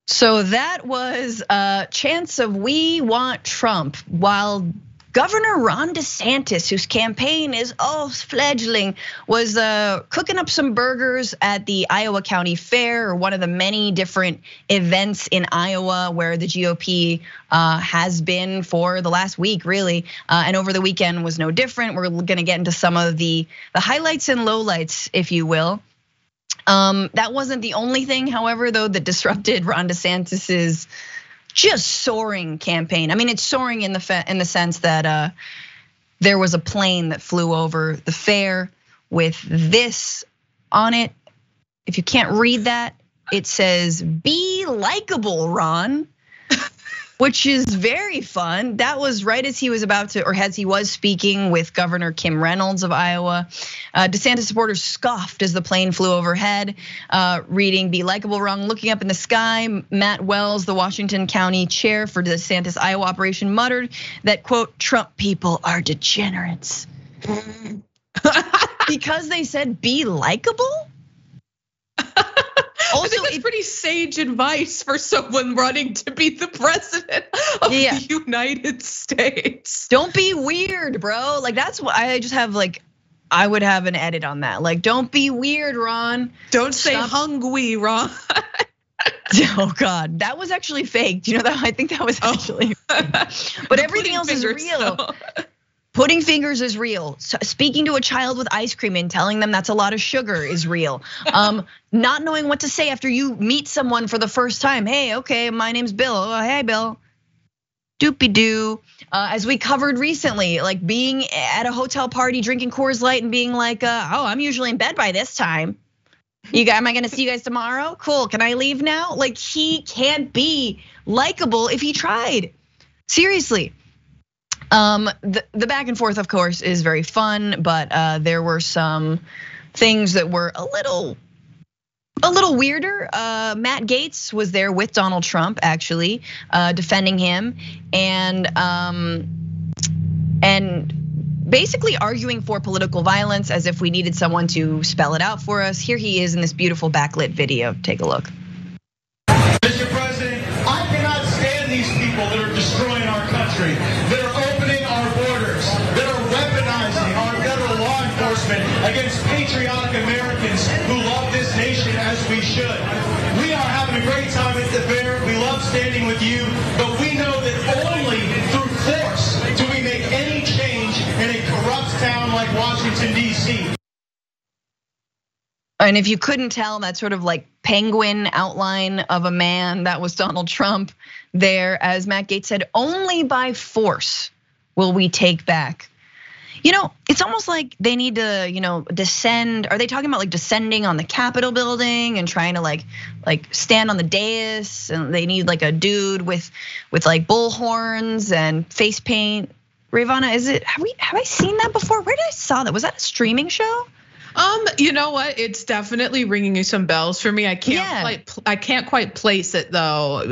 So that was chants of "We want Trump," while Governor Ron DeSantis, whose campaign is fledgling, was cooking up some burgers at the Iowa County Fair, or one of the many different events in Iowa where the GOP has been for the last week, really. And over the weekend was no different. We're gonna get into some of the highlights and lowlights, if you will. That wasn't the only thing, however, though, that disrupted Ron DeSantis's just soaring campaign. I mean, it's soaring in the sense that there was a plane that flew over the fair with this on it. If you can't read that, it says "Be likable, Ron," which is very fun. That was right as he was about to, or as he was speaking with Governor Kim Reynolds of Iowa. DeSantis supporters scoffed as the plane flew overhead, reading "Be likable, Ron." Looking up in the sky, Matt Wells, the Washington County chair for DeSantis Iowa operation, muttered that, quote, "Trump people are degenerates." Because they said "be likable"? Also, I think that's pretty sage advice for someone running to be the president of the United States. Don't be weird, bro. Like, that's what I just have, like, I would have an edit on that. Like, don't be weird, Ron. Don't say hungry, Ron. Oh God, that was actually fake. Do you know that? I think that was actually fake. But everything else is real. Putting fingers is real. Speaking to a child with ice cream and telling them that's a lot of sugar is real. Not knowing what to say after you meet someone for the first time. Hey, okay, my name's Bill. Oh, hey, Bill. Doopy doo. As we covered recently, like being at a hotel party, drinking Coors Light and being like, oh, I'm usually in bed by this time. Am I gonna see you guys tomorrow? Cool, can I leave now? Like, he can't be likable if he tried. Seriously. The back and forth, of course, is very fun, but there were some things that were a little weirder. Matt Gaetz was there with Donald Trump, actually, defending him and basically arguing for political violence, as if we needed someone to spell it out for us. Here he is in this beautiful backlit video. Take a look. Mr. President, I cannot stand these people that are destroying our country, that are opening our borders, that are weaponizing our federal law enforcement against patriotic Americans who love this nation as we should. We are having a great time at the fair. We love standing with you, but we know that only through force do we make any change in a corrupt town like Washington, D.C. And if you couldn't tell, that sort of like penguin outline of a man, that was Donald Trump there. As Matt Gaetz said, only by force will we take back. You know, it's almost like they need to, descend. Are they talking about like descending on the Capitol building and trying to like stand on the dais? And they need like a dude with like bull horns and face paint. Rayyvana, have I seen that before? Where did I saw that? Was that a streaming show? You know what? It's definitely ringing you some bells for me. I can't quite place it though.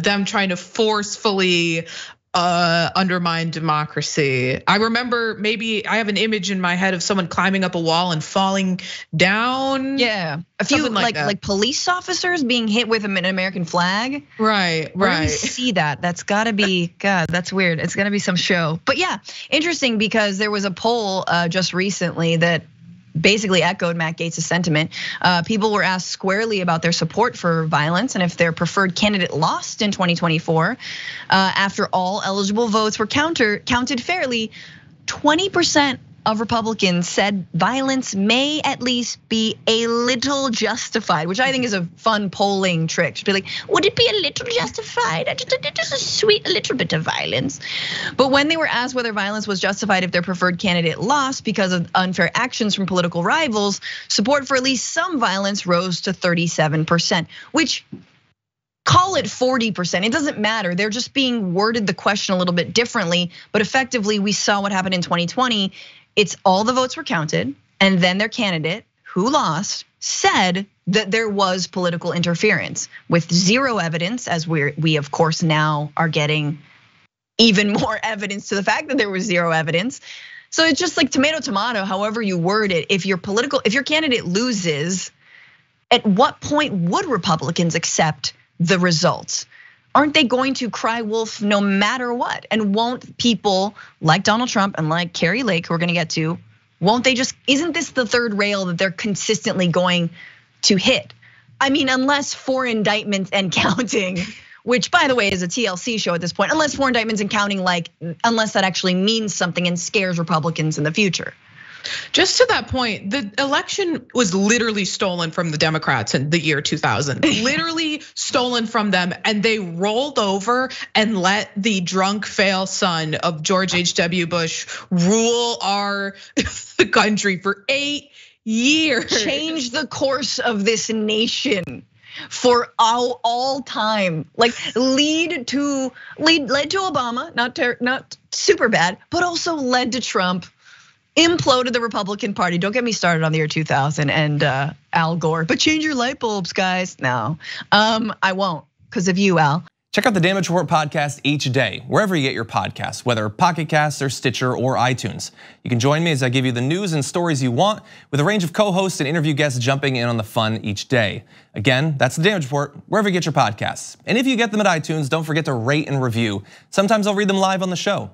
Them trying to forcefully undermine democracy. I remember, maybe I have an image in my head of someone climbing up a wall and falling down. Yeah, a few like police officers being hit with an American flag. Right. Where do we see that? That's gotta be, God, that's weird. It's gonna be some show. But yeah, interesting, because there was a poll just recently that basically echoed Matt Gaetz' sentiment. People were asked squarely about their support for violence and if their preferred candidate lost in 2024. After all eligible votes were counted fairly, 20% of Republicans said violence may at least be a little justified, which I think is a fun polling trick. To be like, would it be a little justified? Just a sweet little bit of violence. But when they were asked whether violence was justified if their preferred candidate lost because of unfair actions from political rivals, support for at least some violence rose to 37%, which, call it 40%, it doesn't matter. They're just being worded the question a little bit differently, but effectively we saw what happened in 2020. It's all the votes were counted, and then their candidate, who lost, said that there was political interference with zero evidence, as we of course now are getting even more evidence to the fact that there was zero evidence. So it's just like tomato, tomato, however you word it. If your candidate loses, at what point would Republicans accept the results? Aren't they going to cry wolf no matter what? And won't people like Donald Trump and like Carrie Lake, who we're gonna get to, won't they just, isn't this the third rail that they're consistently going to hit? I mean, unless 4 indictments and counting, which by the way is a TLC show at this point, unless 4 indictments and counting, like, unless that actually means something and scares Republicans in the future. Just to that point, the election was literally stolen from the Democrats in the year 2000, literally stolen from them. And they rolled over and let the drunk fail son of George H.W. Bush rule our country for 8 years. Change the course of this nation for all time, like led to Obama, not super bad, but also led to Trump, imploded the Republican Party. Don't get me started on the year 2000 and Al Gore, but change your light bulbs, guys. No, I won't, because of you, Al. Check out the Damage Report podcast each day, wherever you get your podcasts, whether Pocket Casts or Stitcher or iTunes. You can join me as I give you the news and stories you want, with a range of co-hosts and interview guests jumping in on the fun each day. Again, that's the Damage Report, wherever you get your podcasts. And if you get them at iTunes, don't forget to rate and review. Sometimes I'll read them live on the show.